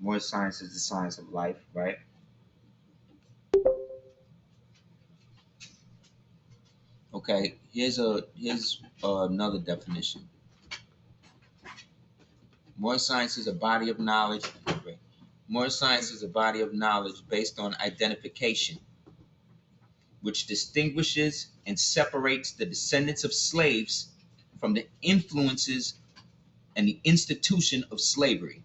More science is the science of life, right? Okay, here's another definition. More science is a body of knowledge. More science is a body of knowledge based on identification, which distinguishes and separates the descendants of slaves from the influences and the institution of slavery.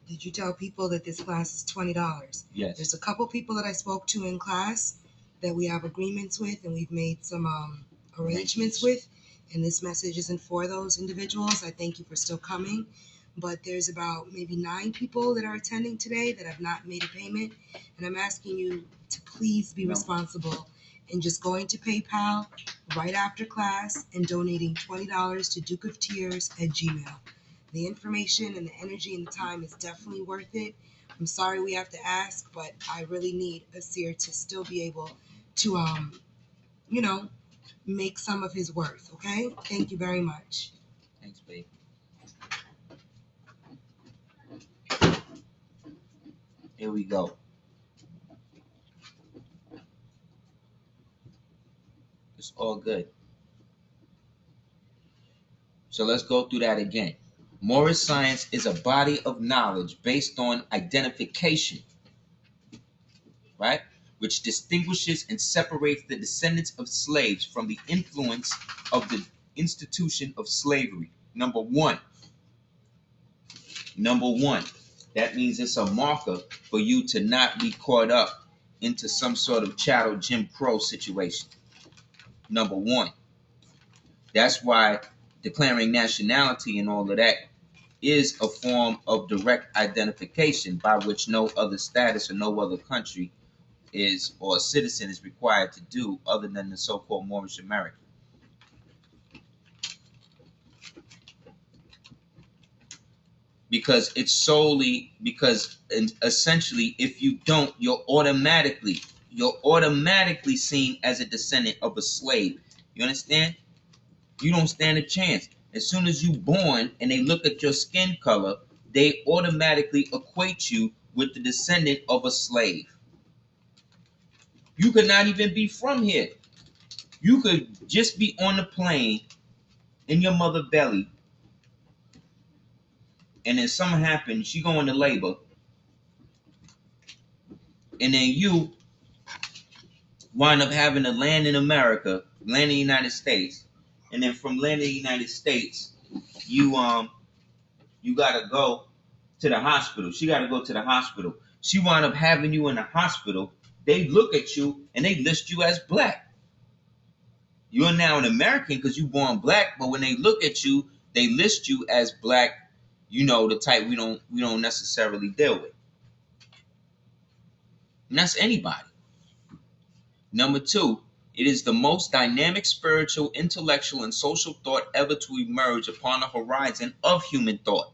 Did you tell people that this class is $20? Yes. There's a couple people that I spoke to in class that we have agreements with and we've made some arrangements with, and this message isn't for those individuals. I thank you for still coming, but there's about maybe 9 people that are attending today that have not made a payment, and I'm asking you to please be responsible and just going to PayPal right after class and donating $20 to Duke of Tears at Gmail. The information and the energy and the time is definitely worth it. I'm sorry we have to ask, but I really need Aseer to still be able to, make some of his worth, okay? Thank you very much. Thanks, babe. Here we go. It's all good. So let's go through that again. Moral science is a body of knowledge based on identification, right? Which distinguishes and separates the descendants of slaves from the influence of the institution of slavery. Number one. That means it's a marker for you to not be caught up into some sort of chattel Jim Crow situation. Number one. That's why declaring nationality and all of that is a form of direct identification by which no other status or no other country is or a citizen is required to do other than the so-called Moorish American. Because it's solely because essentially if you don't, you're automatically seen as a descendant of a slave. You understand? You don't stand a chance. As soon as you born and they look at your skin color, they automatically equate you with the descendant of a slave. You could not even be from here. You could just be on the plane in your mother belly, and then something happens, she go into labor, and then you wind up having to land in America, land in the United States, and then from land in the United States, you gotta go to the hospital. She gotta go to the hospital. She wind up having you in the hospital. They look at you and they list you as black. You're now an American because you born black, but when they look at you, they list you as black. You know, the type we don't necessarily deal with. And that's anybody. Number two, it is the most dynamic spiritual, intellectual, and social thought ever to emerge upon the horizon of human thought.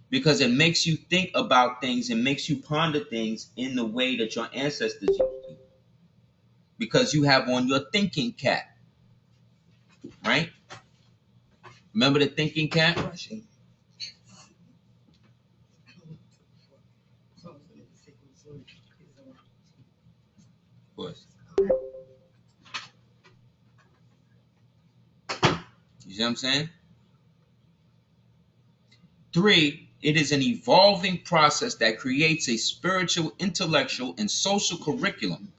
Because it makes you think about things and makes you ponder things in the way that your ancestors used to. Because you have on your thinking cap, right? Remember the thinking cap? Of course. You see what I'm saying? 3, it is an evolving process that creates a spiritual, intellectual, and social curriculum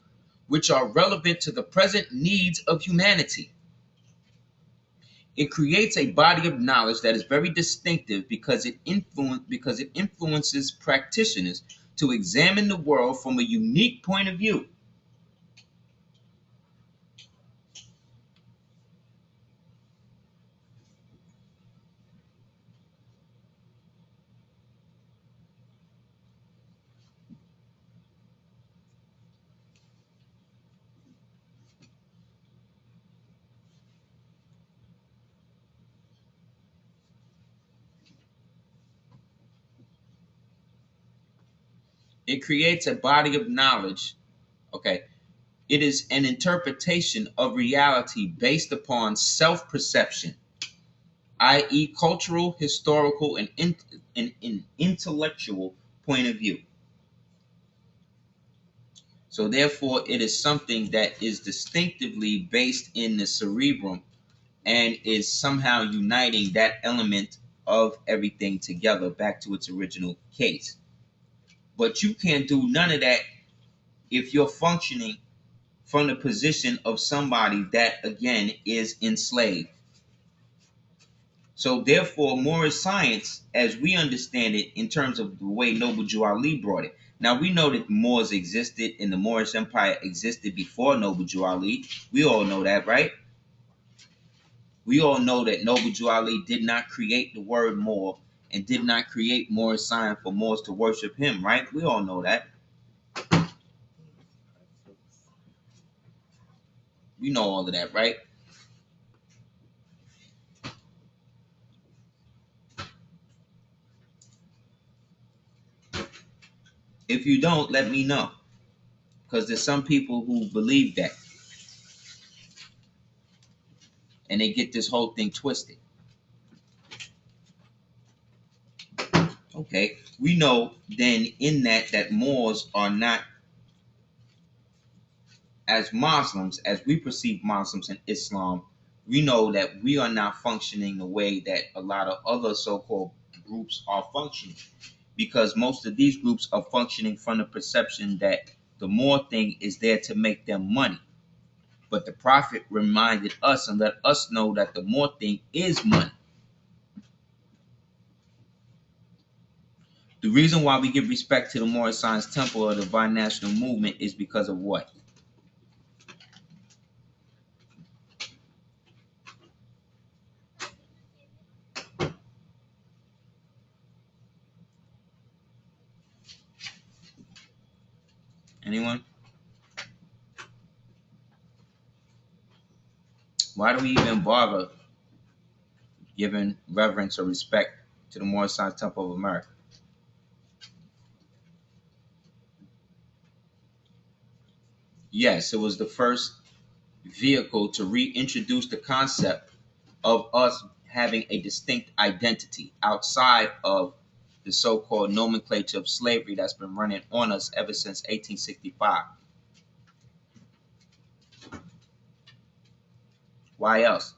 which are relevant to the present needs of humanity. It creates a body of knowledge that is very distinctive because it influences practitioners to examine the world from a unique point of view. It creates a body of knowledge. Okay. It is an interpretation of reality based upon self-perception. i.e., cultural, historical, and intellectual point of view. So, therefore, it is something that is distinctively based in the cerebrum and is somehow uniting that element of everything together back to its original case. But you can't do none of that if you're functioning from the position of somebody that, again, is enslaved. So, therefore, Moorish science, as we understand it, in terms of the way Noble Jew Ali brought it. Now, we know that Moors existed and the Moorish Empire existed before Noble Jew Ali. We all know that, right? We all know that Noble Jew Ali did not create the word Moor and did not create Moorish science for Moors to worship him, right? We all know that. We know all of that, right? If you don't, let me know. Because there's some people who believe that. And they get this whole thing twisted. Okay? We know then in that Moors are not as Muslims, as we perceive Muslims in Islam. We know that we are not functioning the way that a lot of other so-called groups are functioning. Because most of these groups are functioning from the perception that the Moor thing is there to make them money. But the Prophet reminded us and let us know that the Moor thing is money. The reason why we give respect to the Moorish Science Temple or the Divine National Movement is because of what? Anyone? Why do we even bother giving reverence or respect to the Moorish Science Temple of America? Yes, it was the first vehicle to reintroduce the concept of us having a distinct identity outside of the so-called nomenclature of slavery that's been running on us ever since 1865. Why else?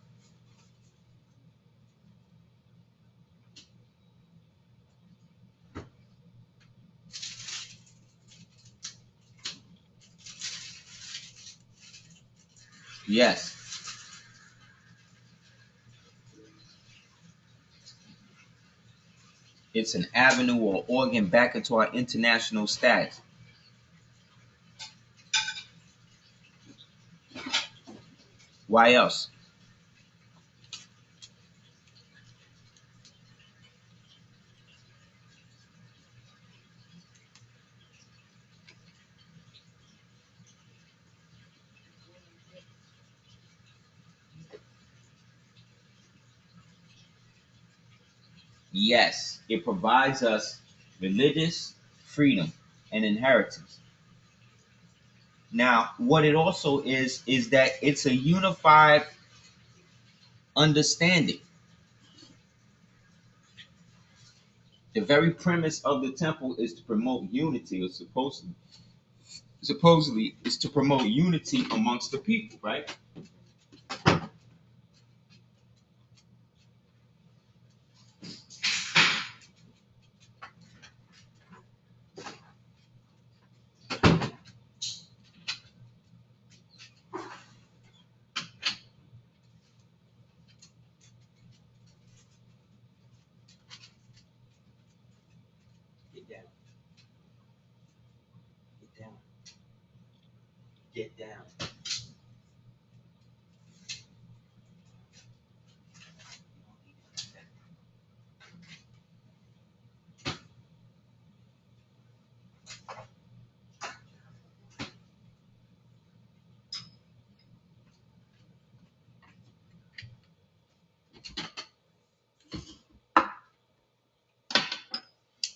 Yes, it's an avenue or organ back into our international status. Why else? Yes, it provides us religious freedom and inheritance. Now, what it also is that it's a unified understanding. The very premise of the temple is to promote unity, or supposedly is to promote unity amongst the people, right? Get down, get down, get down.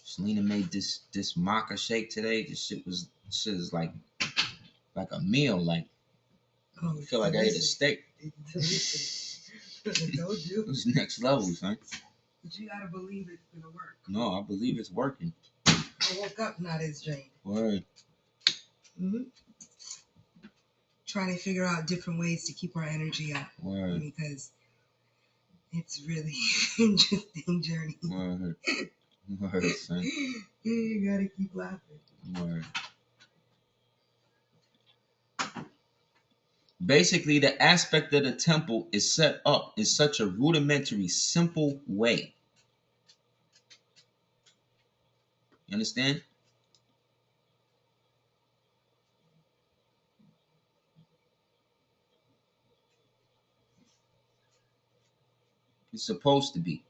Selena made this maca shake today. This shit is like a meal. Like Oh, I feel like I ate a steak. it's delicious. Told you. It's next level, son. But you gotta believe it's gonna work. No, I believe it's working. I woke up not as drained. Word. Trying to figure out different ways to keep our energy up. Word. Because it's really interesting journey. Word. Word, son. You gotta keep laughing. Word. Basically, the aspect of the temple is set up in such a rudimentary, simple way. You understand? It's supposed to be.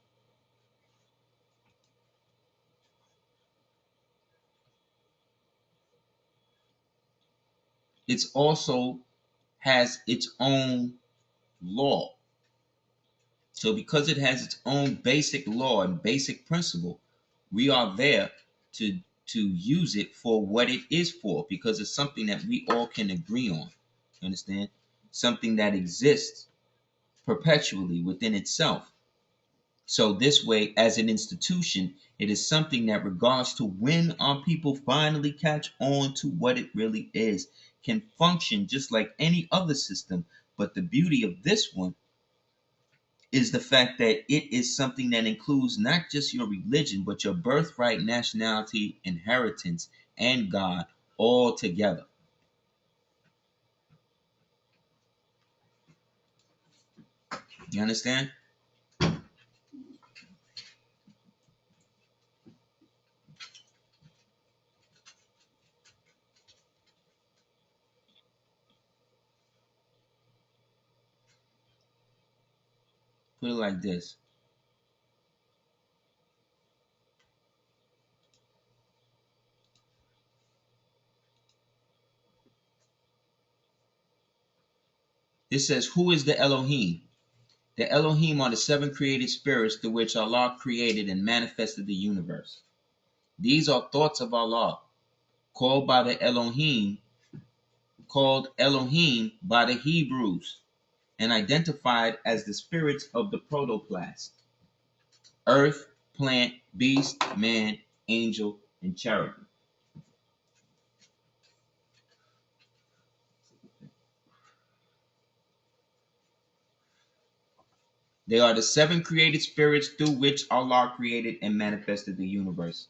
It's also has its own law. So because it has its own basic law and basic principle, we are there to use it for what it is for, because it's something that we all can agree on. You understand? Something that exists perpetually within itself. So this way, as an institution, it is something that, regards to when our people finally catch on to what it really is, can function just like any other system. But the beauty of this one is the fact that it is something that includes not just your religion, but your birthright, nationality, inheritance, and God all together. You understand? Put it like this. It says, who is the Elohim? The Elohim are the seven created spirits through which Allah created and manifested the universe. These are thoughts of Allah, called Elohim by the Hebrews, and identified as the spirits of the protoplast: earth, plant, beast, man, angel, and cherubim. They are the seven created spirits through which Allah created and manifested the universe.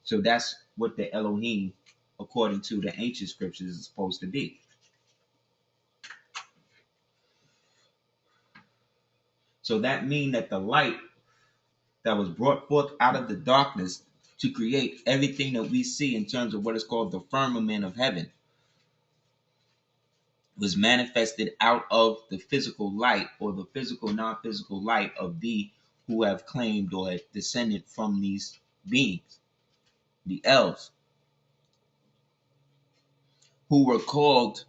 So that's what the Elohim, according to the ancient scriptures, is supposed to be. So that means that the light that was brought forth out of the darkness to create everything that we see in terms of what is called the firmament of heaven was manifested out of the physical light, or the physical, non-physical light of the who have claimed or descended from these beings, the elves, who were called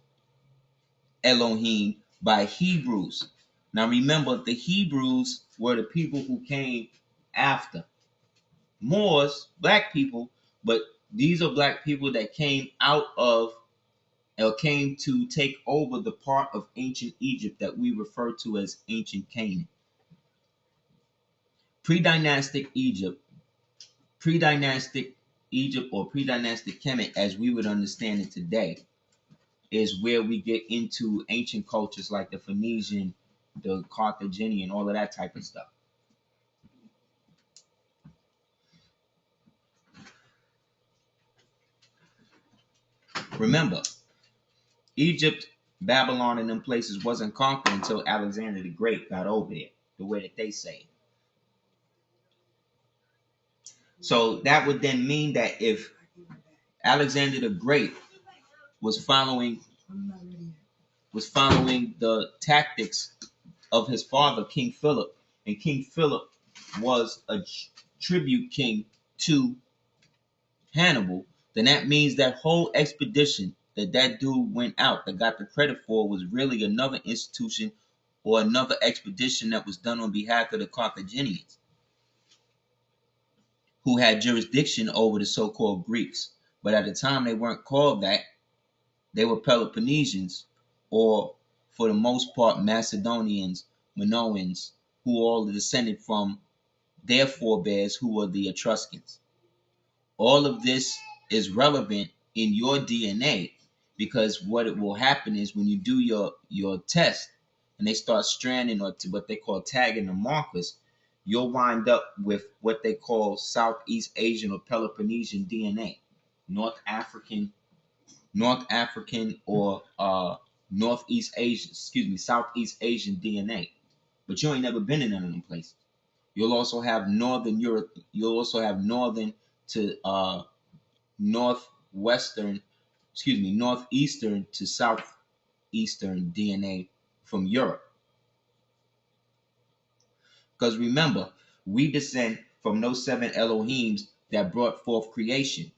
Elohim by Hebrews. Now remember, the Hebrews were the people who came after Moors, black people, but these are black people that came out of, or came to take over the part of ancient Egypt that we refer to as ancient Canaan. Pre-dynastic Egypt, pre-dynastic Egypt, or pre-dynastic Kemet, as we would understand it today, is where we get into ancient cultures like the Phoenician, the Carthaginian, all of that type of stuff. Remember, Egypt, Babylon, and them places wasn't conquered until Alexander the Great got over there, the way that they say it. So that would then mean that if Alexander the Great was following the tactics of his father, King Philip, and King Philip was a tribute king to Hannibal, then that means that whole expedition that dude went out that got the credit for was really another institution or another expedition that was done on behalf of the Carthaginians, who had jurisdiction over the so-called Greeks. But at the time, they weren't called that. They were Peloponnesians, or for the most part, Macedonians, Minoans, who all are descended from their forebears, who were the Etruscans. All of this is relevant in your DNA, because what it will happen is when you do your test and they start stranding or to what they call tagging the markers, you'll wind up with what they call Southeast Asian or Peloponnesian DNA, North African, or Northeast Asian, Southeast Asian DNA. But you ain't never been in none of them places. You'll also have Northern Europe. You'll also have Northern to Northwestern, Northeastern to Southeastern DNA from Europe. Because remember, we descend from those seven Elohims that brought forth creation.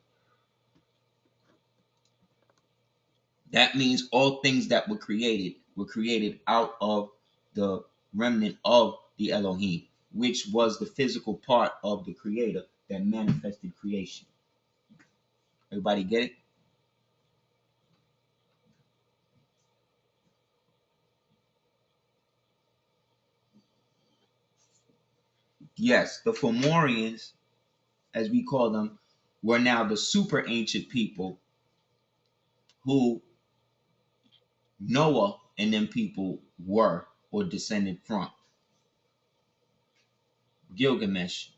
That means all things that were created out of the remnant of the Elohim, which was the physical part of the Creator that manifested creation. Everybody get it? Yes, the Fomorians, as we call them, were now the super ancient people who Noah and them people were or descended from. Gilgamesh.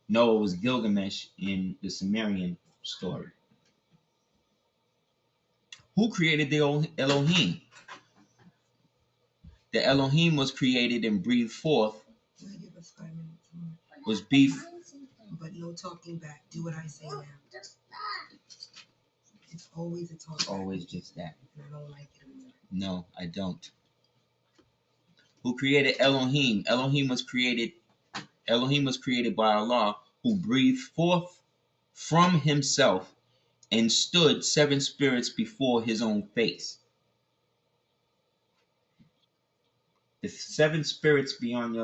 Noah was Gilgamesh in the Sumerian story. Who created the Elohim? The Elohim was created and breathed forth. Give us 5 minutes more. Was beef. But no talking back. Do what I say now. It's always a talk. Always just that. And I don't like it. No, I don't. Who created Elohim? Elohim was created by Allah, who breathed forth from himself and stood seven spirits before his own face. The seven spirits beyond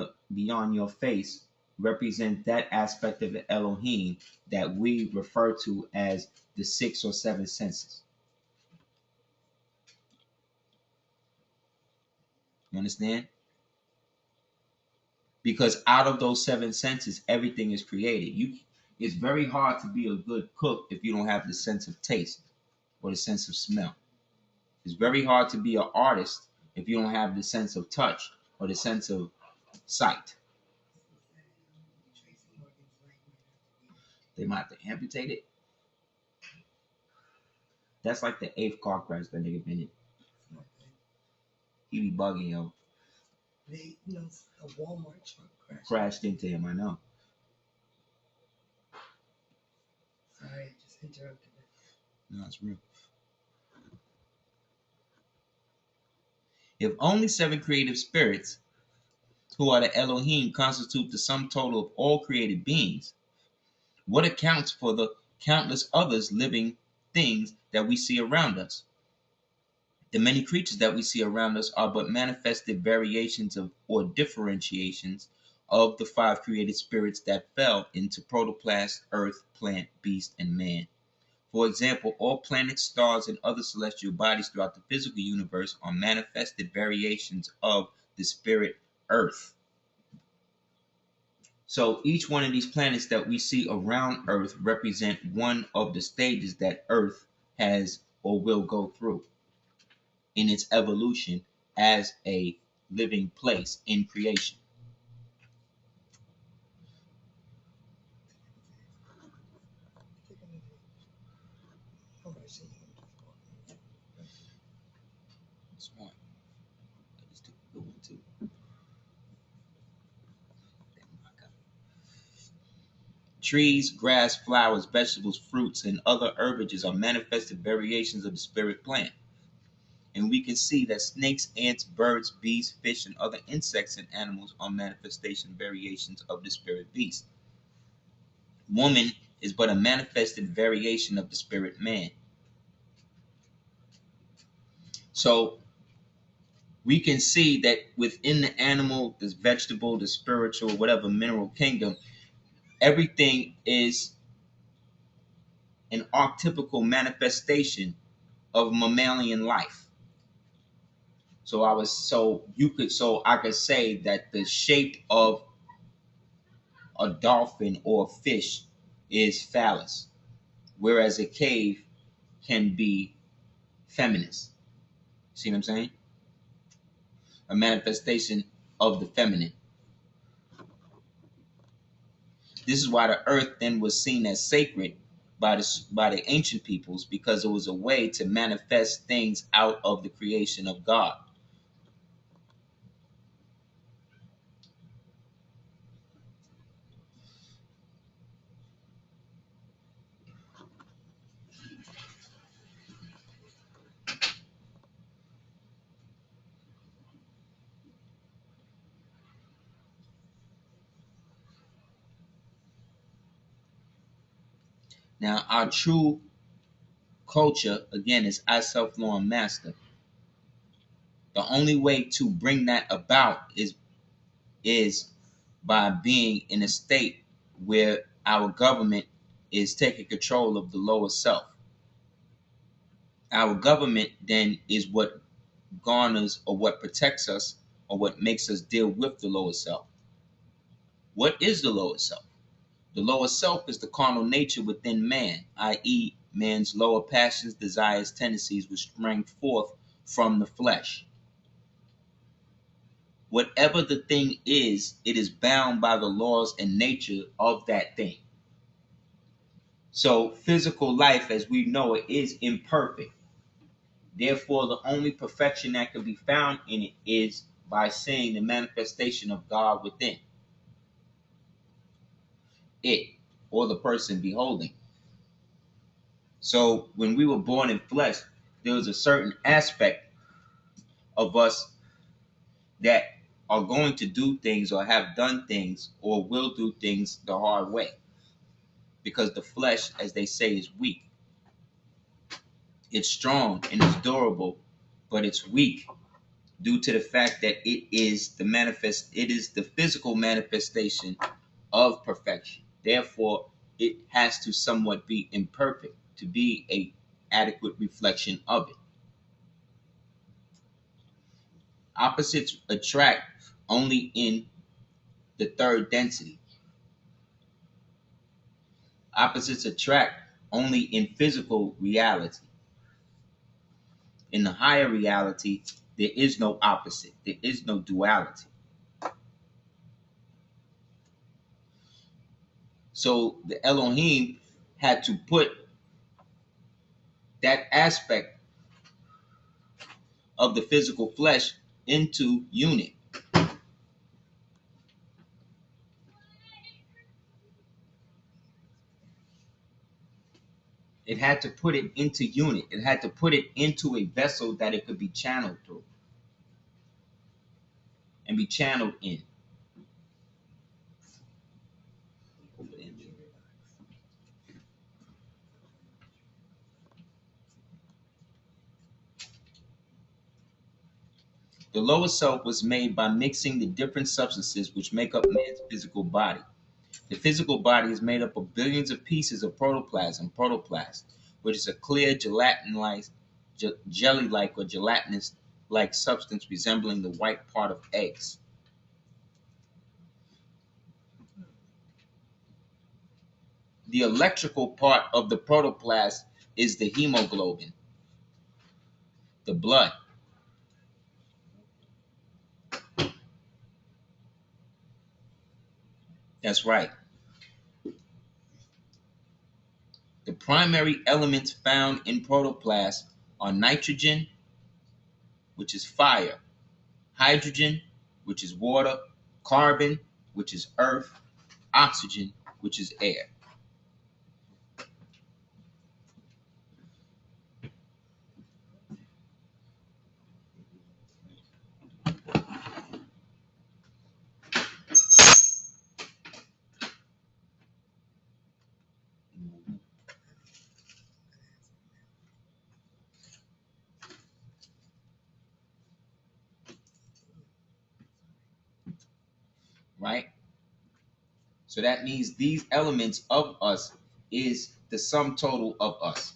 your face represent that aspect of the Elohim that we refer to as the 6 or 7 senses. You understand? Because out of those 7 senses, everything is created. It's very hard to be a good cook if you don't have the sense of taste or the sense of smell. It's very hard to be an artist if you don't have the sense of touch or the sense of sight. They might have to amputate it. That's like the 8th car crash that nigga been in. He be bugging, yo. A Walmart truck crashed into him, I know. Sorry, I just interrupted it. No, it's real. If only 7 creative spirits, who are the Elohim, constitute the sum total of all created beings, what accounts for the countless others living things that we see around us? The many creatures that we see around us are but manifested variations of or differentiations of the 5 created spirits that fell into protoplast, earth, plant, beast, and man. For example, all planets, stars, and other celestial bodies throughout the physical universe are manifested variations of the spirit earth. So each one of these planets that we see around Earth represent one of the stages that Earth has or will go through in its evolution as a living place in creation. Smart. I just took a good one too. Trees, grass, flowers, vegetables, fruits, and other herbages are manifested variations of the spirit plant. And we can see that snakes, ants, birds, bees, fish, and other insects and animals are manifestation variations of the spirit beast. Woman is but a manifested variation of the spirit man. So we can see that within the animal, the vegetable, the spiritual, whatever mineral kingdom, everything is an archetypical manifestation of mammalian life. So I could say that the shape of a dolphin or a fish is phallus, whereas a cave can be feminist. See what I'm saying? A manifestation of the feminine. This is why the earth then was seen as sacred by the ancient peoples, because it was a way to manifest things out of the creation of God. Now, our true culture, again, is I self-law and master. The only way to bring that about is by being in a state where our government is taking control of the lower self. Our government then is what garners or what protects us or what makes us deal with the lower self. What is the lower self? The lower self is the carnal nature within man, i.e., man's lower passions, desires, tendencies, which sprang forth from the flesh. Whatever the thing is, it is bound by the laws and nature of that thing. So, physical life as we know it is imperfect. Therefore, the only perfection that can be found in it is by seeing the manifestation of God within it or the person beholding. So when we were born in flesh, there was a certain aspect of us that are going to do things or have done things or will do things the hard way. Because the flesh, as they say, is weak. It's strong and it's durable, but it's weak due to the fact that it is the physical manifestation of perfection. Therefore, it has to somewhat be imperfect to be a adequate reflection of it. Opposites attract only in the third density. Opposites attract only in physical reality. In the higher reality, there is no opposite. There is no duality. So the Elohim had to put that aspect of the physical flesh into unit. It had to put it into unit. It had to put it into a vessel that it could be channeled through and be channeled in. The lower self was made by mixing the different substances which make up man's physical body. The physical body is made up of billions of pieces of protoplast, which is a clear gelatin-like, jelly-like or gelatinous-like substance resembling the white part of eggs. The electrical part of the protoplast is the hemoglobin, the blood. That's right. The primary elements found in protoplast are nitrogen, which is fire, hydrogen, which is water, carbon, which is earth, oxygen, which is air. Right? So that means these elements of us is the sum total of us.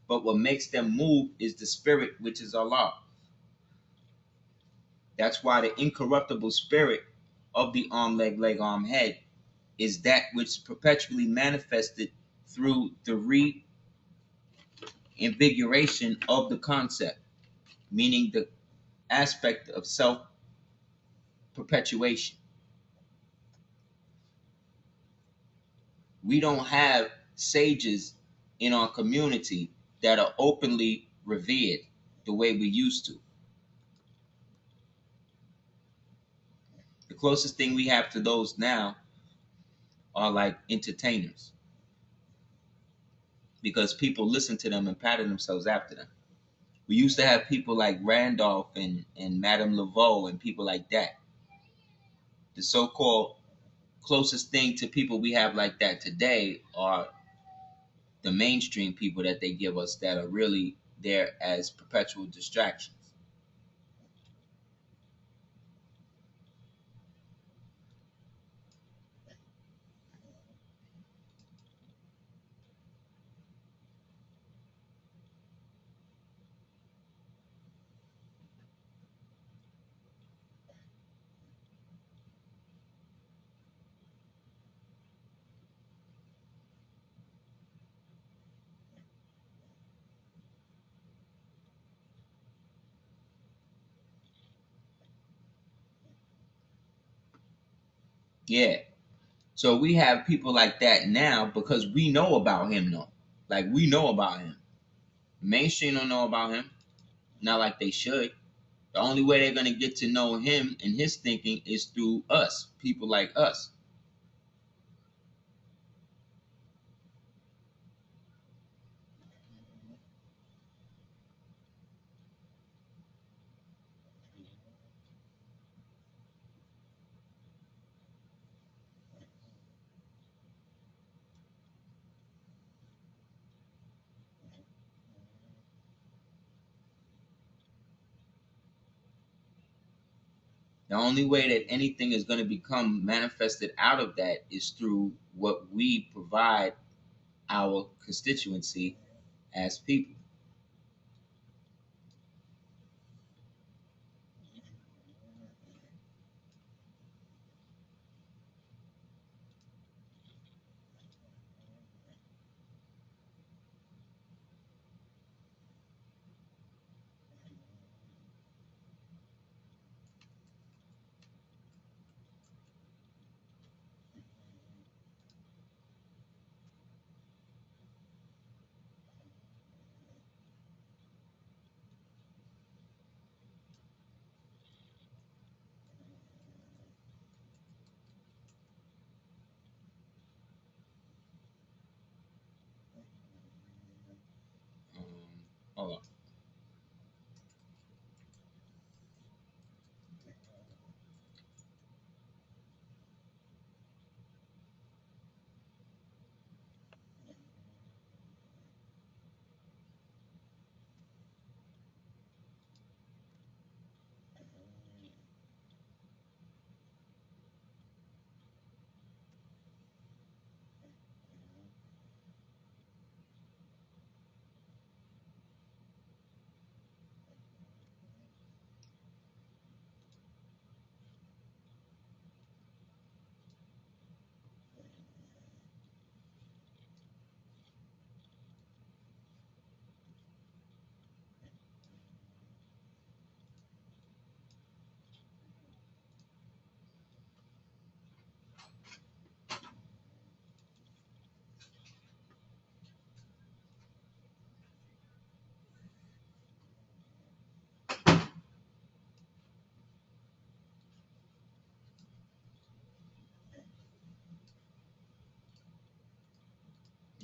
But what makes them move is the spirit, which is Allah. That's why the incorruptible spirit of the arm, leg, leg, arm, head is that which is perpetually manifested through the reinvigoration of the concept, meaning the aspect of self perpetuation. We don't have sages in our community that are openly revered the way we used to. The closest thing we have to those now are like entertainers, because people listen to them and pattern themselves after them. We used to have people like Randolph and Madame Laveau and people like that. The so-called closest thing to people we have like that today are the mainstream people that they give us that are really there as perpetual distractions. Yeah. So we have people like that now because we know about him though. Like we know about him. The mainstream don't know about him. Not like they should. The only way they're gonna get to know him and his thinking is through us, people like us. The only way that anything is going to become manifested out of that is through what we provide our constituency as people. Um, Hold on.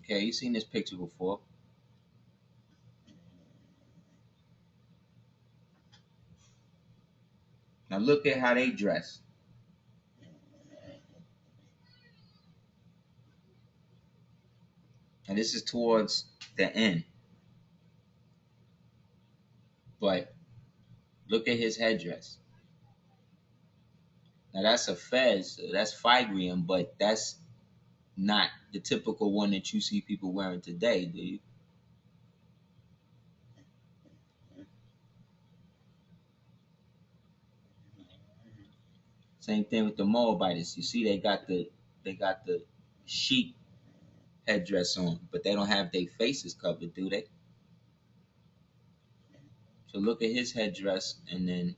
Okay, you've seen this picture before. Now look at how they dress. And this is towards the end. But look at his headdress. Now that's a fez, that's figrium, but that's not the typical one that you see people wearing today, do you? Same thing with the Moabites. You see, they got the sheep headdress on, but they don't have their faces covered, do they? So look at his headdress, and then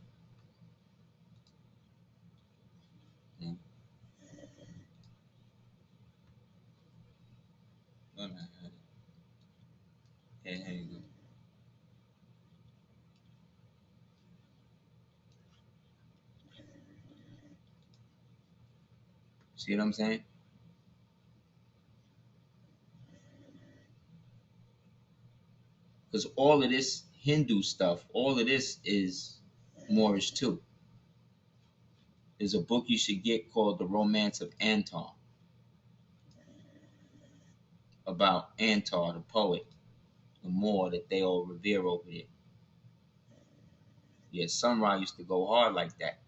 you know, oh, no, here you go. See what I'm saying? Because all of this Hindu stuff, all of this is Moorish too. There's a book you should get called The Romance of Antar, about Antar, the poet, the Moor that they all revere over there. Yeah, Sunrise used to go hard like that.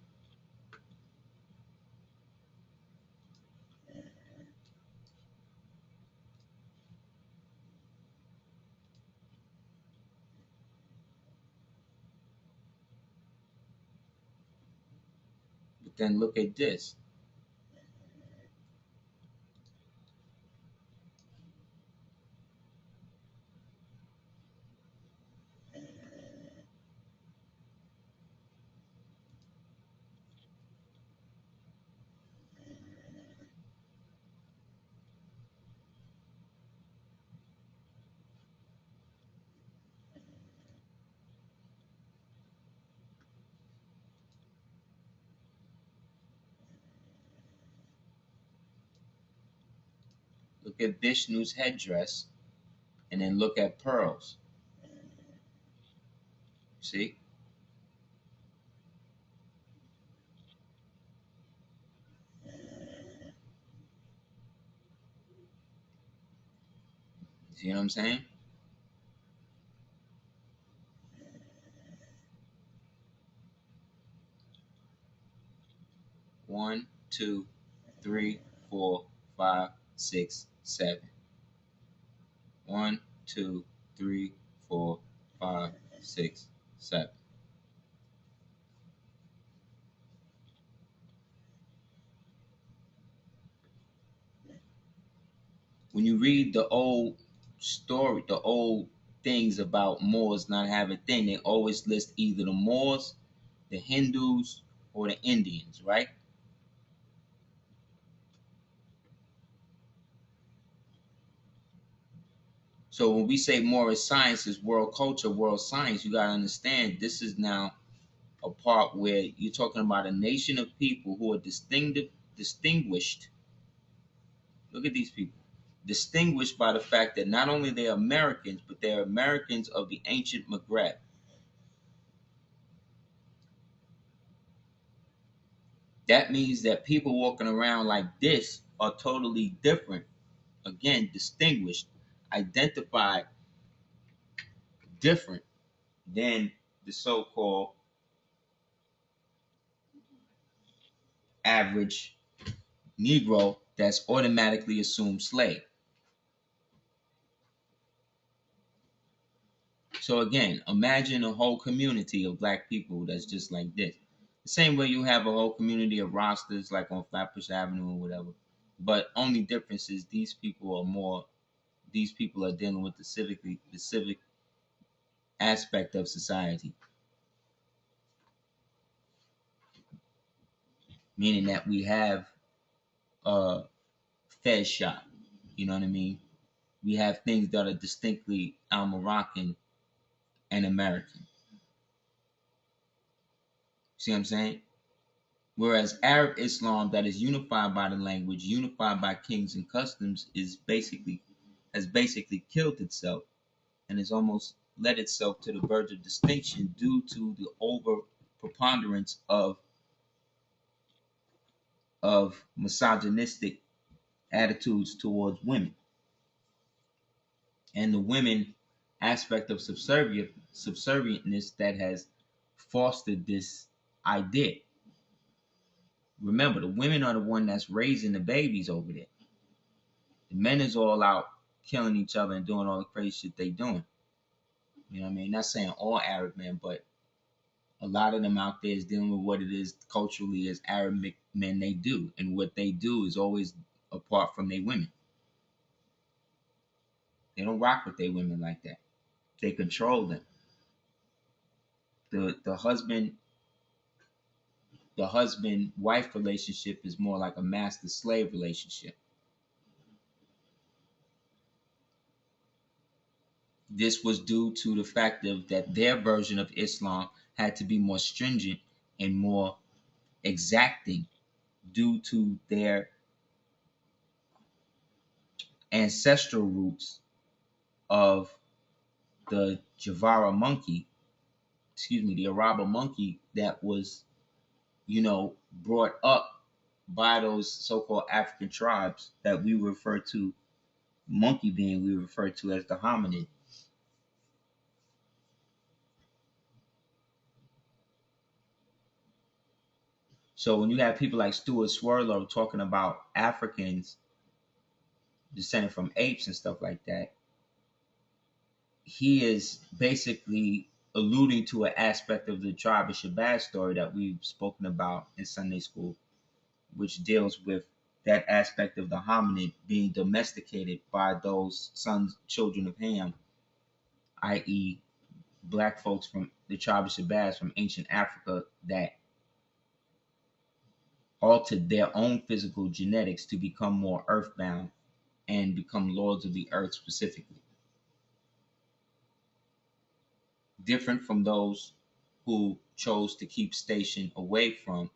But then look at this. Look at Vishnu's headdress, and then look at pearls. See? See what I'm saying? One, two, three, four, five, six, seven. One, two, three, four, five, six, seven. When you read the old story, the old things about Moors not having thing, they always list either the Moors, the Hindus, or the Indians, right? So when we say Moorish science is world culture, world science, you gotta understand this is now a part where you're talking about a nation of people who are distinguished. Look at these people. Distinguished by the fact that not only they're Americans, but they're Americans of the ancient Maghreb. That means that people walking around like this are totally different. Again, distinguished, identified different than the so-called average Negro that's automatically assumed slave. So again, imagine a whole community of black people that's just like this. The same way you have a whole community of rosters like on Flatbush Avenue or whatever. But only difference is these people are dealing with the civic aspect of society. Meaning that we have a Fed shop. You know what I mean? We have things that are distinctly Al Moroccan and American. See what I'm saying? Whereas Arab Islam, that is unified by the language, unified by kings and customs, has basically killed itself and has almost led itself to the verge of distinction due to the over preponderance of misogynistic attitudes towards women and the women aspect of subservientness that has fostered this idea. Remember, the women are the one that's raising the babies over there. The men is all out killing each other and doing all the crazy shit they doing. You know what I mean? Not saying all Arab men, but A lot of them out there is dealing with what it is culturally as Arabic men they do, and what they do is always apart from their women. They don't rock with their women like that. They control them. The husband wife relationship is more like a master slave relationship. This was due to the fact of that their version of Islam had to be more stringent and more exacting due to their ancestral roots of the Javara monkey, the Araba monkey that was, brought up by those so-called African tribes that we refer to, monkey being we refer to as the hominid. So when you have people like Stuart Swirlo talking about Africans descended from apes and stuff like that, he is basically alluding to an aspect of the tribe of Shabazz story that we've spoken about in Sunday school, which deals with that aspect of the hominid being domesticated by those children of Ham, i.e., black folks from the tribe of Shabazz from ancient Africa that altered their own physical genetics to become more earthbound and become lords of the earth specifically. Different from those who chose to keep station away from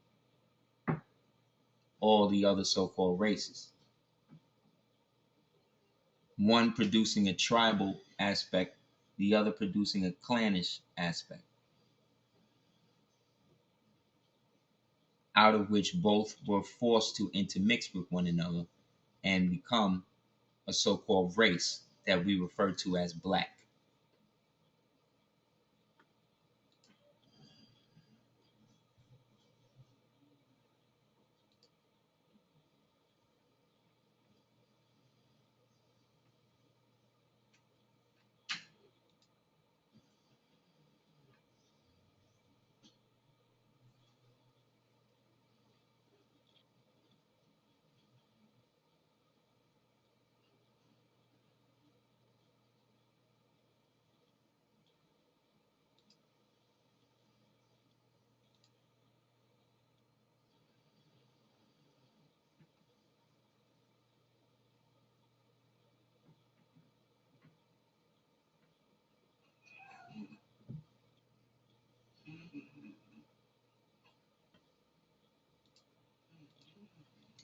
all the other so-called races. One producing a tribal aspect, the other producing a clannish aspect, out of which both were forced to intermix with one another and become a so-called race that we refer to as black.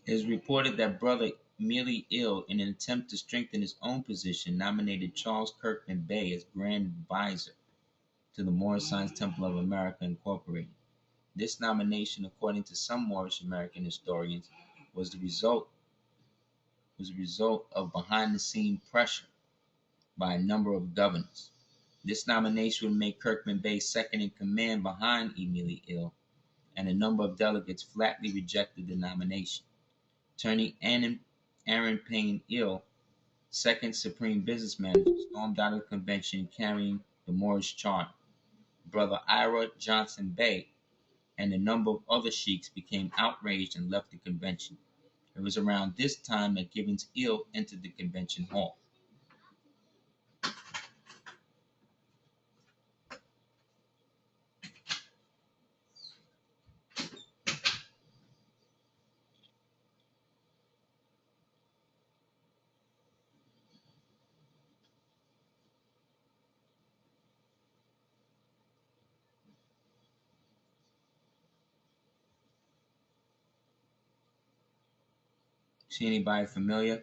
It is reported that Brother Merely Ill, in an attempt to strengthen his own position, nominated Charles Kirkman Bey as Grand Advisor to the Moorish Science Temple of America Incorporated. This nomination, according to some Moorish American historians, was the result of behind-the-scene pressure by a number of governors. This nomination would make Kirkman Bey second in command behind Emily Ill, and a number of delegates flatly rejected the nomination, turning Aaron Payne Ill, second Supreme Business Manager, stormed out of the convention carrying the Moorish charter. Brother Ira Johnson Bey and a number of other sheiks became outraged and left the convention. It was around this time that Gibbons Ill entered the convention hall. See anybody familiar?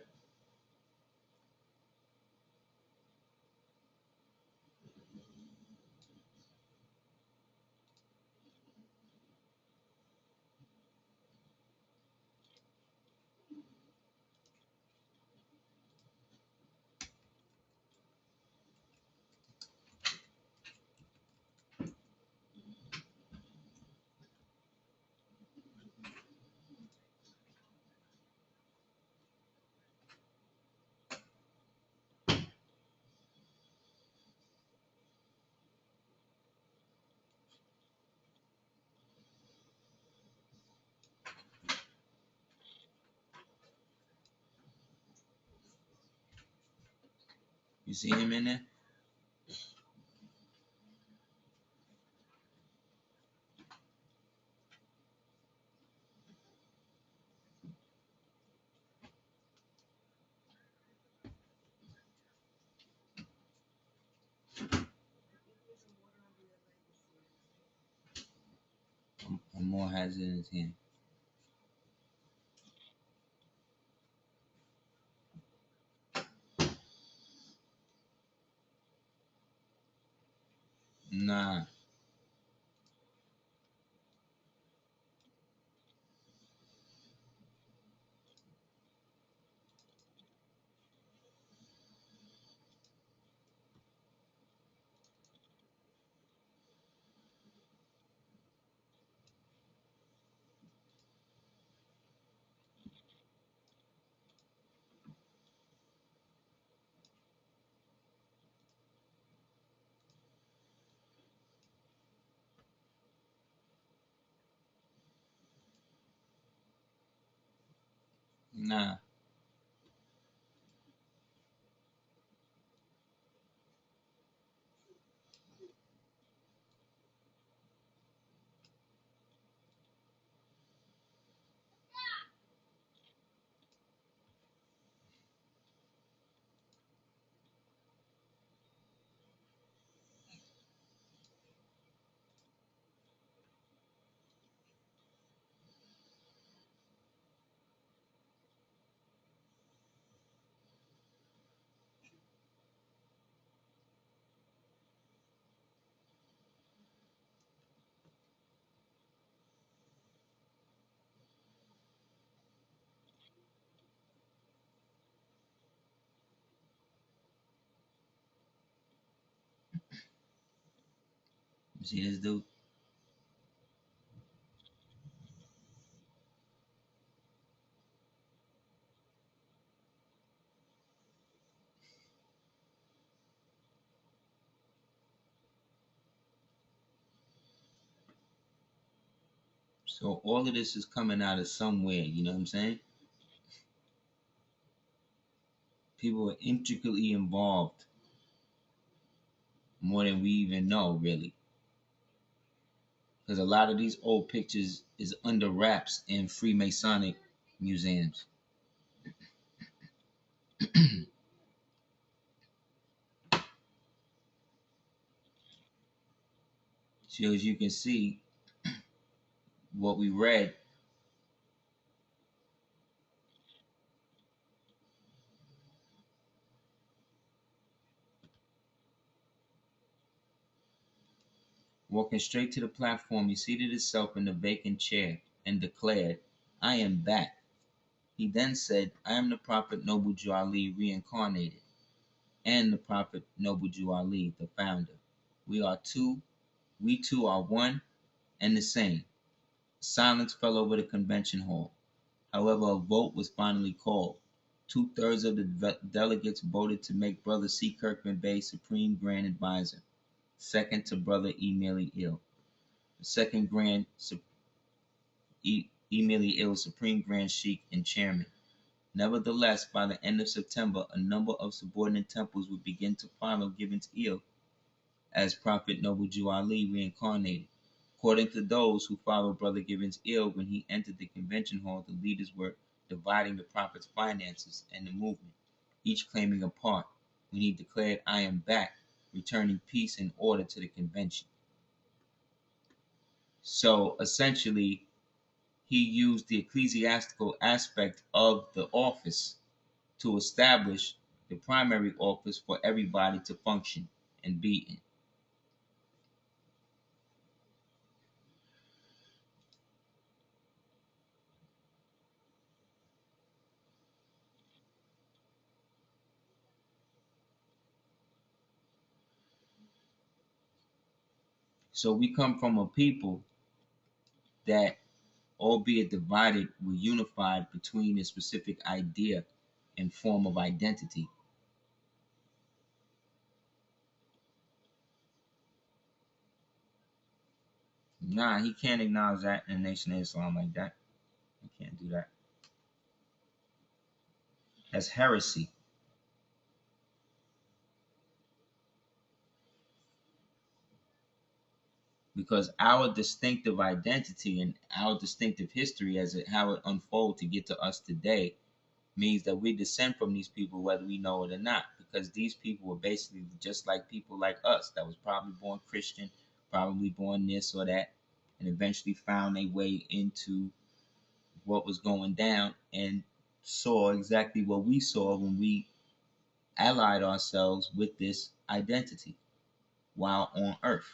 You see him in there? Amor has it in his hand. Nah. Nah. You see this dude? So all of this is coming out of somewhere, you know what I'm saying? People are intricately involved more than we even know, really. Because a lot of these old pictures is under wraps in Freemasonic museums. So as you can see, what we read, walking straight to the platform, he seated himself in the vacant chair and declared, I am back. He then said, I am the Prophet Noble Jew Ali reincarnated, and the Prophet Noble Jew Ali, the founder. We two are one and the same. Silence fell over the convention hall. However, a vote was finally called. Two-thirds of the delegates voted to make Brother C. Kirkman Bey Supreme Grand Advisor, second to Brother Emily Ill. The second Grand Emily Ill Supreme Grand Sheikh and Chairman. Nevertheless, by the end of September, a number of subordinate temples would begin to follow Gibbons Ill as Prophet Noble Jew Ali reincarnated. According to those who followed Brother Gibbons Ill when he entered the convention hall, the leaders were dividing the Prophet's finances and the movement, each claiming a part, when he declared, I am back, returning peace and order to the convention. So essentially, he used the ecclesiastical aspect of the office to establish the primary office for everybody to function and be in. So we come from a people that, albeit divided, were unified between a specific idea and form of identity. Nah, he can't acknowledge that in the Nation of Islam like that. He can't do that. That's heresy. because our distinctive identity and our distinctive history as how it unfolds to get to us today means that we descend from these people whether we know it or not, because these people were basically just like people like us that was probably born Christian, probably born this or that, and eventually found their way into what was going down and saw exactly what we saw when we allied ourselves with this identity while on earth.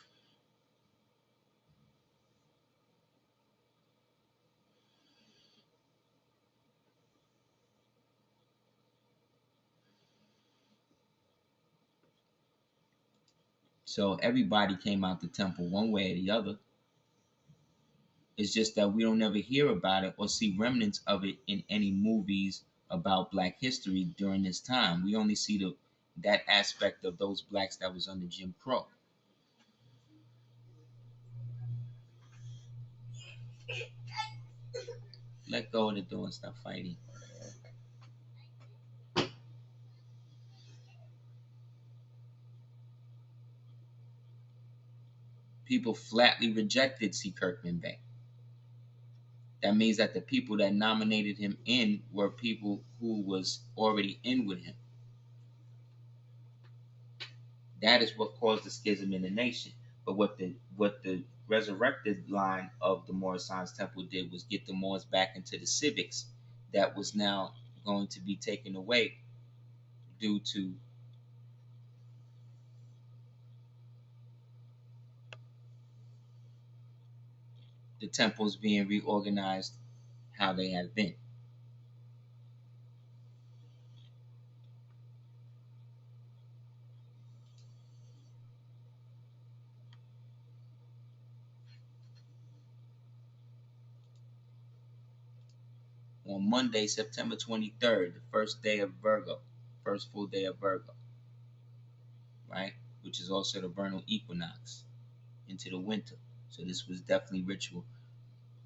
So everybody came out the temple one way or the other. It's just that we don't ever hear about it or see remnants of it in any movies about black history during this time. We only see that aspect of those blacks that was under Jim Crow. Let go of the door and stop fighting. People flatly rejected C. Kirkman Bey. That means that the people that nominated him in were people who was already in with him. That is what caused the schism in the nation. But what the resurrected line of the Moorish Science Temple did was get the Moors back into the civics that was now going to be taken away due to the temples being reorganized how they have been. On Monday, September 23rd, the first day of Virgo, first full day of Virgo, right? Which is also the vernal equinox into the winter. So this was definitely ritual.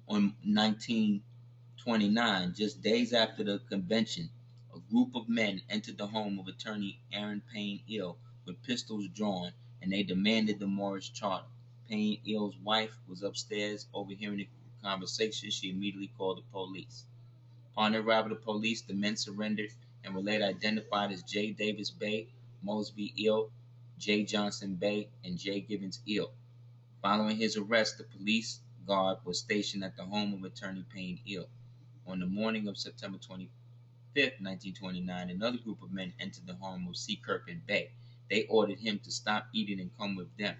On 1929, just days after the convention, a group of men entered the home of attorney Aaron Payne Eel with pistols drawn, and they demanded the Moorish charter. Payne Eel's wife was upstairs overhearing the conversation. She immediately called the police. Upon the arrival of the police, the men surrendered and were later identified as J. Davis Bey, Mosby Eel, J. Johnson Bey, and J. Gibbons Eel. Following his arrest, the police guard was stationed at the home of attorney Payne Eel. On the morning of September 25th, 1929, another group of men entered the home of C. Kirkman Bey. They ordered him to stop eating and come with them.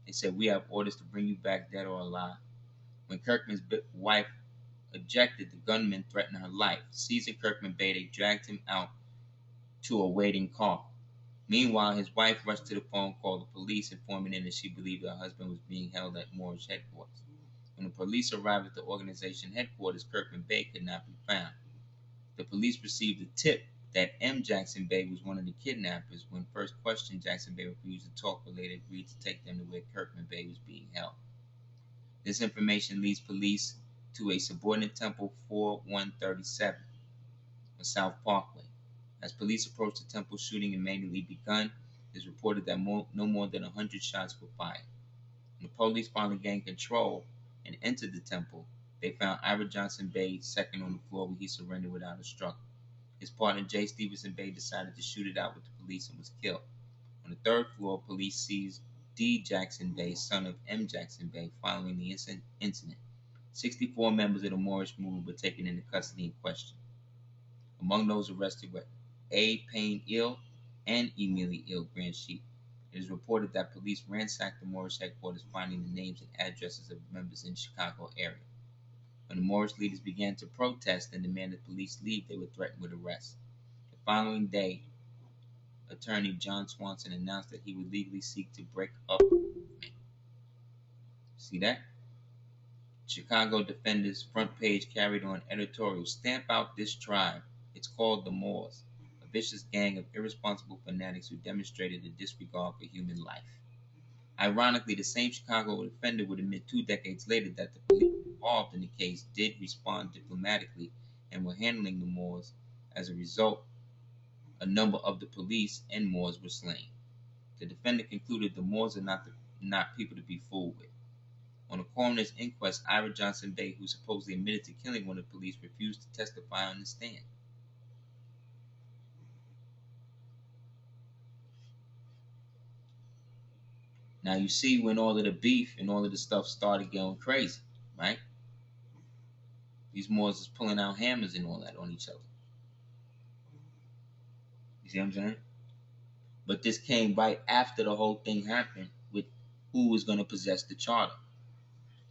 They said, "We have orders to bring you back dead or alive." When Kirkman's wife objected, the gunmen threatened her life. Seizing Kirkman Bey, they dragged him out to a waiting car. Meanwhile, his wife rushed to the phone, called the police, informing them that she believed her husband was being held at Moorish headquarters. When the police arrived at the organization headquarters, Kirkman Bey could not be found. The police received a tip that M. Jackson Bey was one of the kidnappers. When first questioned, Jackson Bey refused to talk, but later agreed to take them to where Kirkman Bey was being held. This information leads police to a subordinate temple 4137 on South Parkway. As police approached the temple, shooting immediately begun. It is reported that no more than 100 shots were fired. When the police finally gained control and entered the temple, they found Ira Johnson Bey second on the floor, where he surrendered without a struggle. His partner J. Stevenson Bey decided to shoot it out with the police and was killed. On the third floor, police seized D. Jackson Bey, son of M. Jackson Bey, following the incident. 64 members of the Moorish movement were taken into custody and questioned. Among those arrested were A. Payne Eel and Emily Eel Grand Sheep. It is reported that police ransacked the Moorish headquarters, finding the names and addresses of members in the Chicago area. When the Moorish leaders began to protest and demanded police leave, they were threatened with arrest. The following day, attorney John Swanson announced that he would legally seek to break up the movement. See that? Chicago Defender's front page carried on editorial, "Stamp out this tribe. It's called the Moors, a vicious gang of irresponsible fanatics who demonstrated a disregard for human life." Ironically, the same Chicago Defender would admit 2 decades later that the police involved in the case did respond diplomatically and were handling the Moors. As a result, a number of the police and Moors were slain. The Defender concluded the Moors are not people to be fooled with. On a coroner's inquest, Ira Johnson Bay, who supposedly admitted to killing one of the police, refused to testify on the stand. Now you see when all of the beef and all of the stuff started going crazy, right? These Moors is pulling out hammers and all that on each other. You see what I'm saying? But this came right after the whole thing happened with who was going to possess the charter.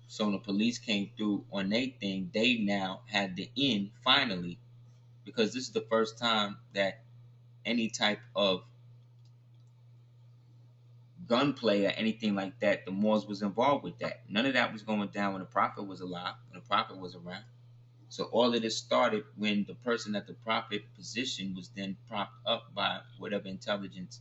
So when the police came through on their thing, they now had the in finally, because this is the first time that any type of gunplay or anything like that, the Moors was involved with that. None of that was going down when the Prophet was alive, when the Prophet was around. So all of this started when the person at the Prophet position was then propped up by whatever intelligence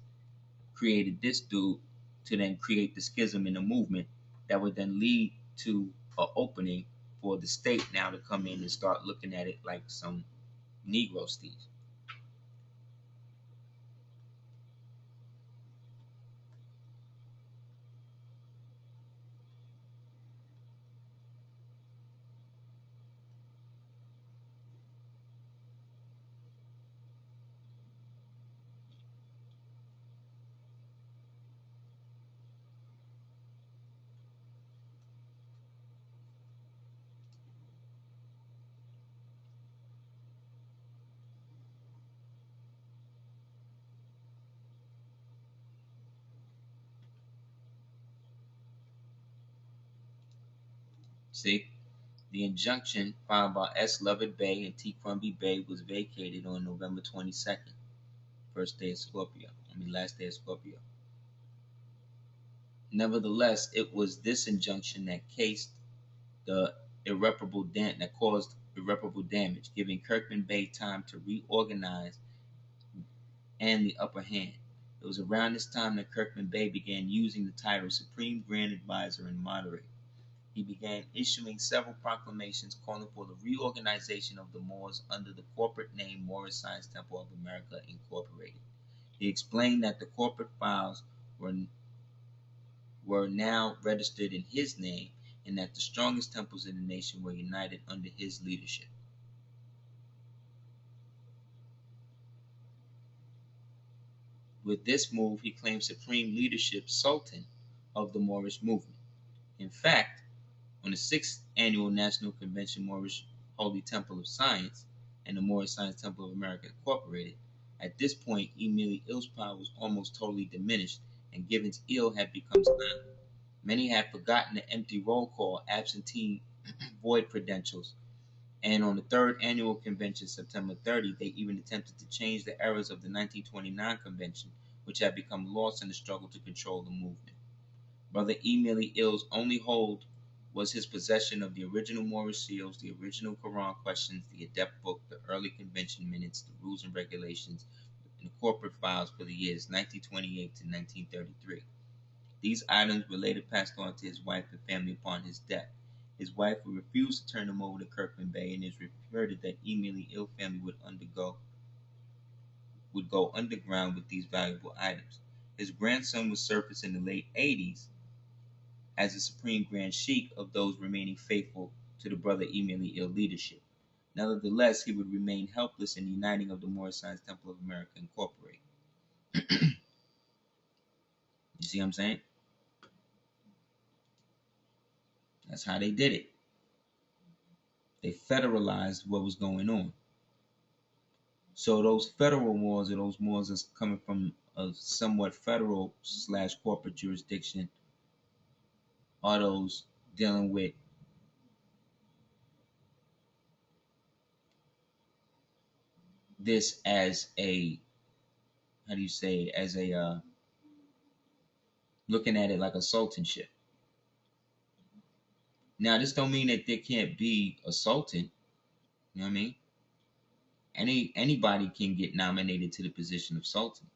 created this dude to then create the schism in the movement that would then lead to an opening for the state now to come in and start looking at it like some Negro steeds. See, the injunction filed by S. Lovett Bay and T. Crumby Bay was vacated on November 22nd, last day of Scorpio. Nevertheless, it was this injunction that caused irreparable damage, giving Kirkman Bay time to reorganize and the upper hand. It was around this time that Kirkman Bay began using the title Supreme Grand Advisor and Moderator. He began issuing several proclamations calling for the reorganization of the Moors under the corporate name Moorish Science Temple of America Incorporated. He explained that the corporate files were now registered in his name and that the strongest temples in the nation were united under his leadership. With this move, he claimed supreme leadership Sultan of the Moorish movement. In fact, on the 6th Annual National Convention Moorish Holy Temple of Science and the Moorish Science Temple of America Incorporated, at this point, Emili Il's power was almost totally diminished and Gibbons Il had become silent. Many had forgotten the empty roll call, absentee void credentials, and on the 3rd Annual Convention, September 30, they even attempted to change the errors of the 1929 convention, which had become lost in the struggle to control the movement. Brother Emili Il's only hold was his possession of the original Moorish seals, the original Quran questions, the Adept book, the early convention minutes, the rules and regulations, and the corporate files for the years 1928 to 1933. These items were later passed on to his wife and family upon his death. His wife would refuse to turn them over to Kirkman Bay, and it is reported that Emili Il family would go underground with these valuable items. His grandson would surface in the late 80s as the supreme grand sheik of those remaining faithful to the brother Emili Il leadership. Nevertheless, he would remain helpless in the uniting of the Moorish Science Temple of America Incorporated. You see what I'm saying? That's how they did it. They federalized what was going on. So those federal Moors, or those Moors that's coming from a somewhat federal / corporate jurisdiction, are those dealing with this as a, how do you say, as a looking at it like a sultanship. Now this don't mean that there can't be a sultan. You know what I mean? Anybody can get nominated to the position of sultan.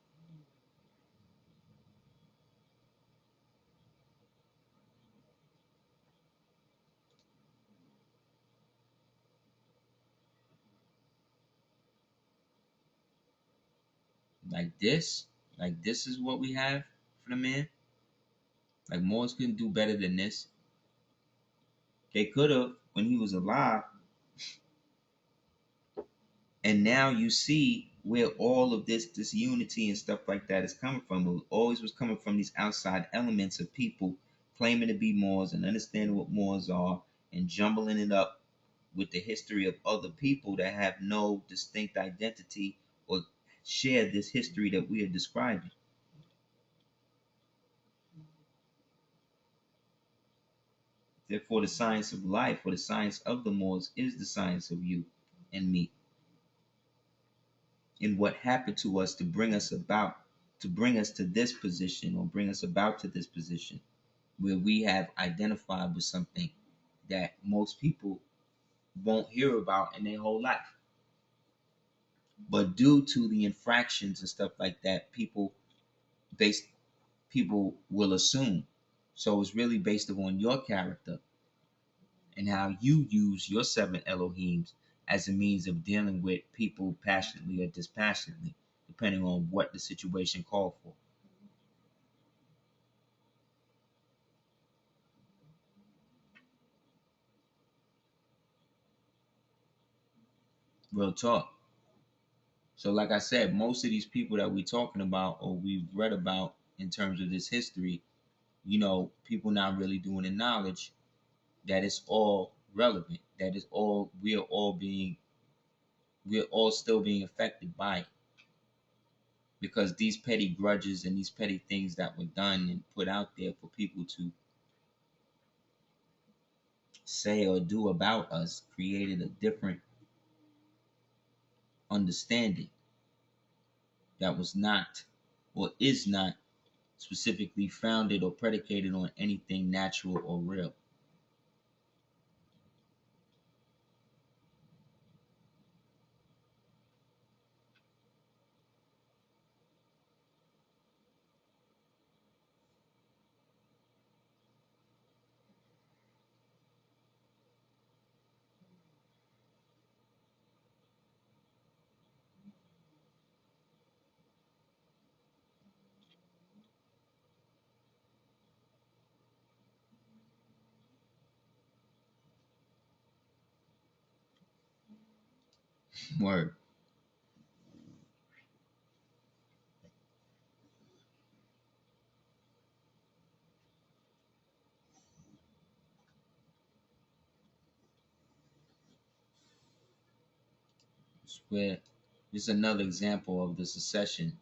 Like this is what we have for the man. Like Moors couldn't do better than this. They could have when he was alive. And now you see where all of this unity and stuff like that is coming from. It always was coming from these outside elements of people claiming to be Moors and understanding what Moors are and jumbling it up with the history of other people that have no distinct identity or share this history that we are describing. Therefore, the science of life or the science of the Moors is the science of you and me. And what happened to us to bring us about, to bring us to this position or bring us about to this position where we have identified with something that most people won't hear about in their whole life. But due to the infractions and stuff like that, based people will assume. So it's really based upon your character and how you use your seven Elohims as a means of dealing with people passionately or dispassionately, depending on what the situation called for. Real talk. So, like I said, most of these people that we're talking about or we've read about in terms of this history, people not really doing the knowledge that it's all relevant, that it's all we're all still being affected by it. Because these petty grudges and these petty things that were done and put out there for people to say or do about us created a different understanding that was not or is not specifically founded or predicated on anything natural or real. Word. It's where this is another example of the secession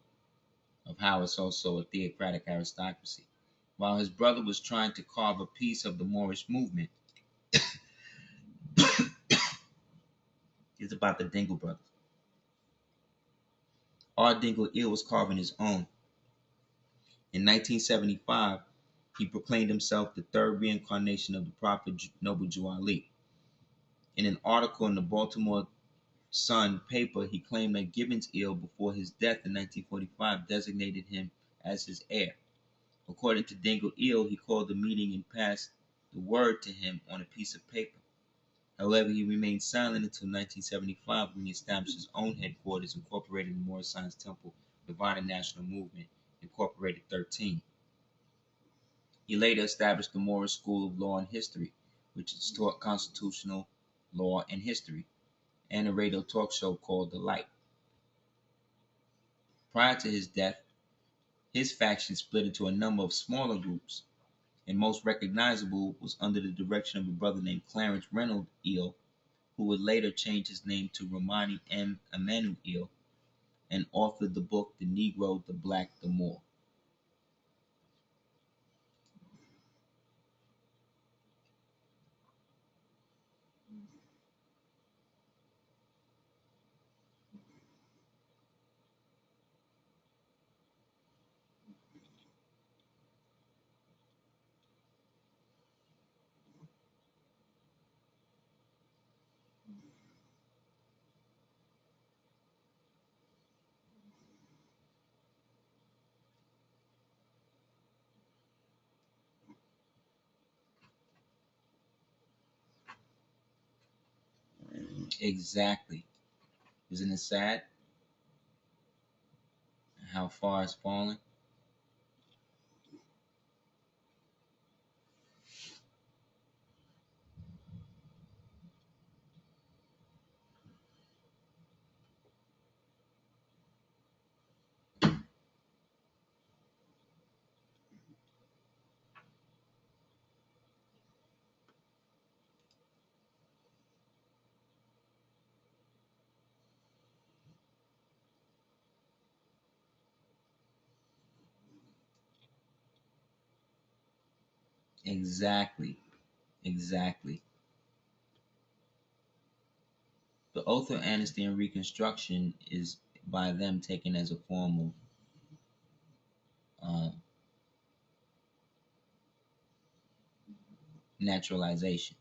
of how it's also a theocratic aristocracy. While his brother was trying to carve a piece of the Moorish movement, it's about the Dingle brothers. R. Dingle Ill was carving his own. In 1975, he proclaimed himself the third reincarnation of the Prophet Noble Jew Ali. In an article in the Baltimore Sun paper, he claimed that Gibbons Ill, before his death in 1945, designated him as his heir. According to Dingle Ill, he called the meeting and passed the word to him on a piece of paper. However, he remained silent until 1975 when he established his own headquarters, incorporated the Moorish Science Temple Divine and National Movement, Incorporated 13. He later established the Moorish School of Law and History, which is taught constitutional law and history, and a radio talk show called The Light. Prior to his death, his faction split into a number of smaller groups, and most recognizable was under the direction of a brother named Clarence Reynolds Eel, who would later change his name to Romani M. Emanuel and authored the book The Negro, the Black, the Moor. Exactly. Isn't it sad how far it's fallen? Exactly. Exactly. The oath of amnesty and reconstruction is by them taken as a form of naturalization.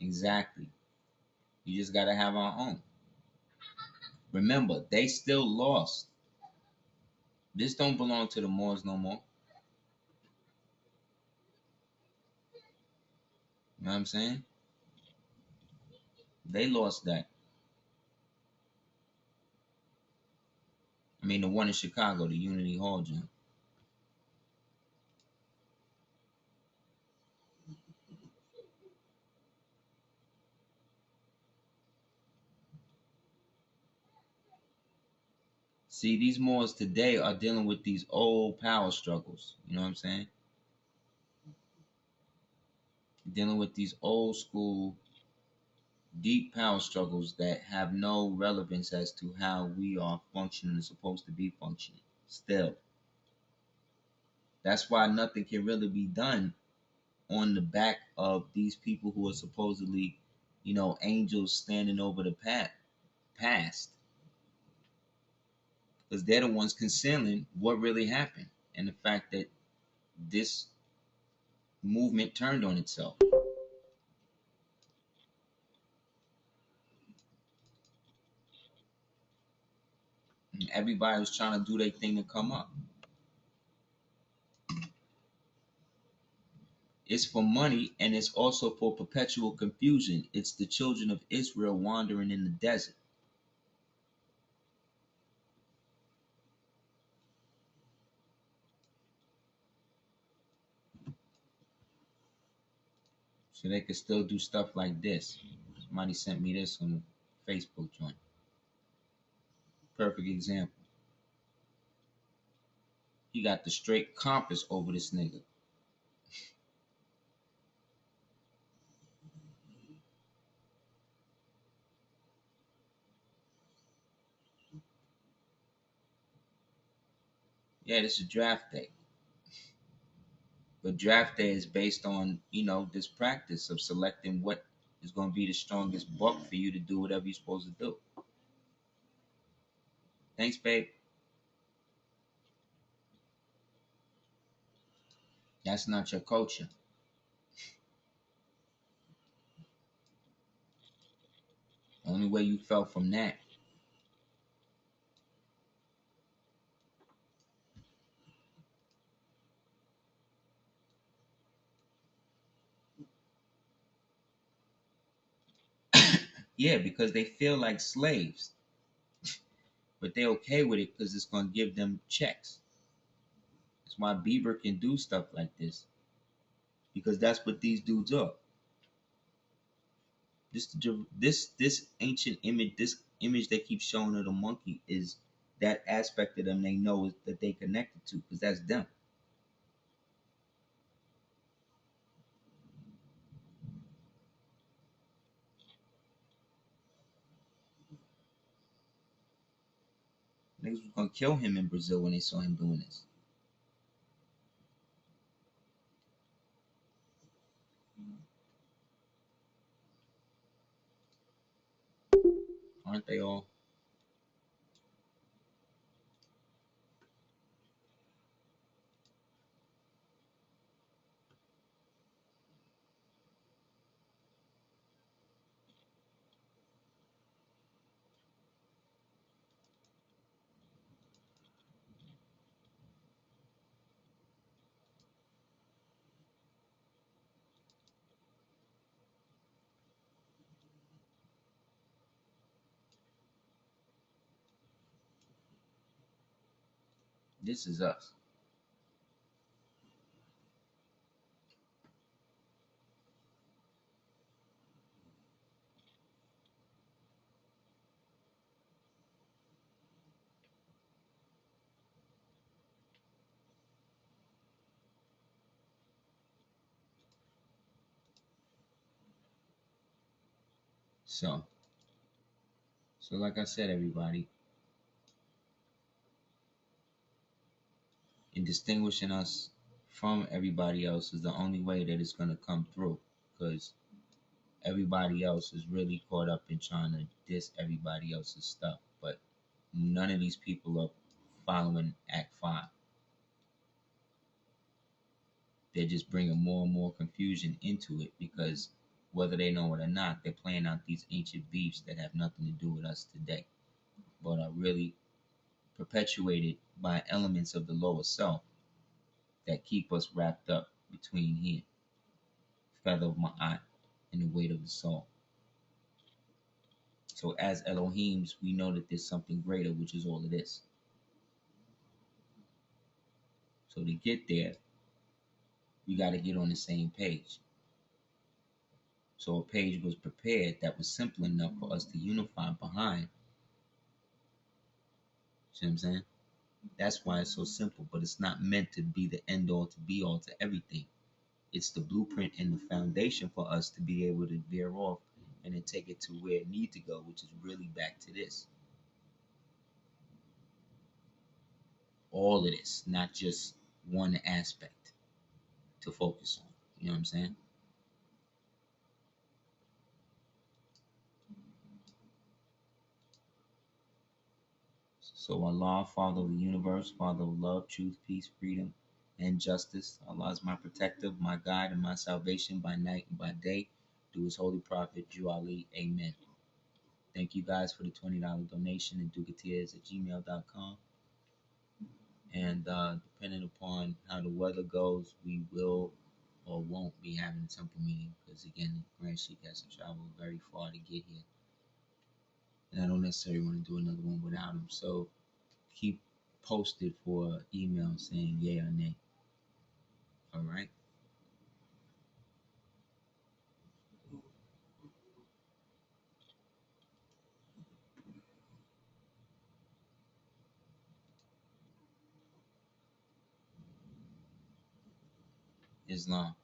Exactly. You just got to have our own. Remember, they still lost. This don't belong to the Moors no more. You know what I'm saying? They lost that. I mean, the one in Chicago, the Unity Hall joint. See, these Moors today are dealing with these old power struggles. You know what I'm saying? Dealing with these old school, deep power struggles that have no relevance as to how we are functioning and supposed to be functioning. Still, that's why nothing can really be done on the back of these people who are supposedly, angels standing over the past, because they're the ones concealing what really happened and the fact that this movement turned on itself. And everybody was trying to do their thing to come up. It's for money and it's also for perpetual confusion. It's the children of Israel wandering in the desert. So they could still do stuff like this. Somebody sent me this on the Facebook joint. Perfect example. He got the straight compass over this nigga. Yeah, this is draft day. But draft day is based on, this practice of selecting what is going to be the strongest buck for you to do whatever you're supposed to do. Thanks, babe. That's not your culture. The only way you felt from that. Yeah, because they feel like slaves, but they're okay with it because it's going to give them checks. That's why Bieber can do stuff like this, because that's what these dudes are. This ancient image, this image they keep showing of the monkey is that aspect of them they know is that they connected to, because that's them. Niggas was gonna kill him in Brazil when they saw him doing this. Aren't they all? This is us. So, so like I said, everybody, in distinguishing us from everybody else is the only way that it's going to come through, because everybody else is really caught up in trying to diss everybody else's stuff, but none of these people are following Act 5. They're just bringing more and more confusion into it, because whether they know it or not, they're playing out these ancient beefs that have nothing to do with us today, but are really perpetuated by elements of the lower self that keep us wrapped up between here, feather of my eye, and the weight of the soul. So as Elohims, we know that there's something greater, which is all of this. So to get there, we got to get on the same page. So a page was prepared that was simple enough for us to unify behind. See what I'm saying? That's why it's so simple, but it's not meant to be the end all to be all to everything. It's the blueprint and the foundation for us to be able to veer off and then take it to where it needs to go, which is really back to this. All of this, not just one aspect to focus on. You know what I'm saying? So Allah, Father of the universe, Father of love, truth, peace, freedom, and justice. Allah is my protector, my guide, and my salvation by night and by day. Through his holy prophet, Jew Ali. Amen. Thank you guys for the $20 donation at dugatiers@gmail.com. And depending upon how the weather goes, we will or won't be having a temple meeting, because again, Grand Sheik has to travel very far to get here. And I don't necessarily want to do another one without him. So keep posted for email saying yay or nay. All right. Islam.